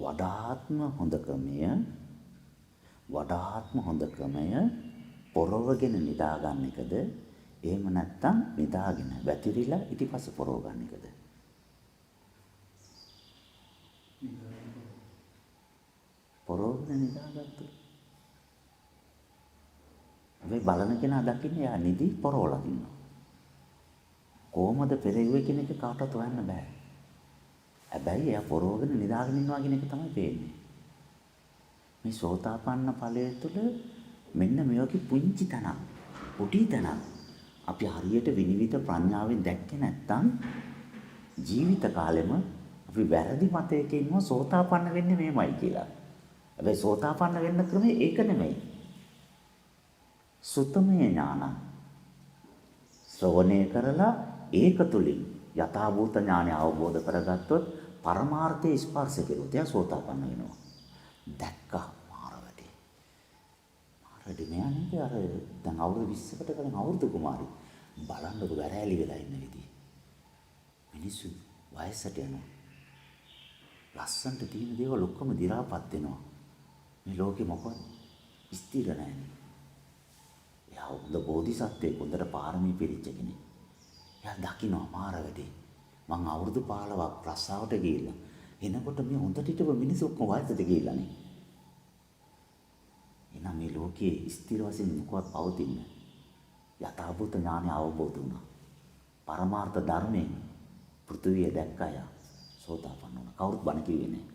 වඩාත්ම හොඳ ක්‍රමය පොරවගෙන නිදා ගන්න එකද? එහෙම නැත්නම් නිදාගෙන වැතිරිලා ඊට පස්සේ පොරව ගන්න එකද? පොරවගෙන නිදාගත්තා. මේ බලන කෙනා දකින්නේ යා නිදි පොරවලා ඉන්නවා. කොහොමද පෙරෙව්වේ කියන එක කාටවත් හොයන්න බෑ. හැබැයි එයා පොරවගෙන නිදාගෙන ඉන්නවා කියන එක තමයි පේන්නේ. මේ සෝතාපන්න ඵලය තුළ මෙන්න මේ වගේ පුංචි තැනක්, පොඩි තැනක් අපි හරියට විනිවිද ප්‍රඥාවෙන් දැක්කේ නැත්නම් ජීවිත කාලෙම අපි වැරදි මතයක ඉන්නවා සෝතාපන්න වෙන්නේ මේමයි කියලා. හැබැයි සෝතාපන්න වෙන්න ක්‍රමය ඒක නෙමෙයි. සුතමේ ඥාන ශ්‍රවණය කරලා ඒක තුලින් යථාභූත ඥානය අවබෝධ කරගත්තොත් පරමාර්ථයේ ස්පර්ශ කෙරුවොත් එයා සෝතාපන්න වෙනවා. දැක්කා මාර වැඩි. මාර වැඩි මෙයානේ අර දැන් අවුරුදු 20කට කලින් අවුරුදු කුමාරි බලන්නකො වැරෑලි වෙලා ඉන්න විදිහ. මිනිස්සු වයසට යනවා. ලස්සන්ට තියෙන දේවල් ඔක්කොම දි รา පත් වෙනවා. මේ ලෝකෙ මොකද? ස්ථිර නැහැ. එයා හොඳ බෝධිසත්වෙක් හොඳට පාරමී පිරිච්ච කෙනෙක්. එයා දකින්න මාර වැඩි. මං අවුරුදු 15ක් රස්සාවට ගිහිල්ලා එනකොට මේ හොඳට හිටපු මිනිස්සු ඔක්කොම වයසට ගිහිල්ලානේ. එහෙනම් මේ ලෝකයේ ස්ථිර වශයෙන් මොකවත් පවතින්නේ යථාභූත ඥානය අවබෝධ වුණා. පරමාර්ථ ධර්මයෙන් පෘථිවිය දැක්කය. සෝතාපන්න වුණා. කවුරුත් බණ කිව්වේ නැහැ.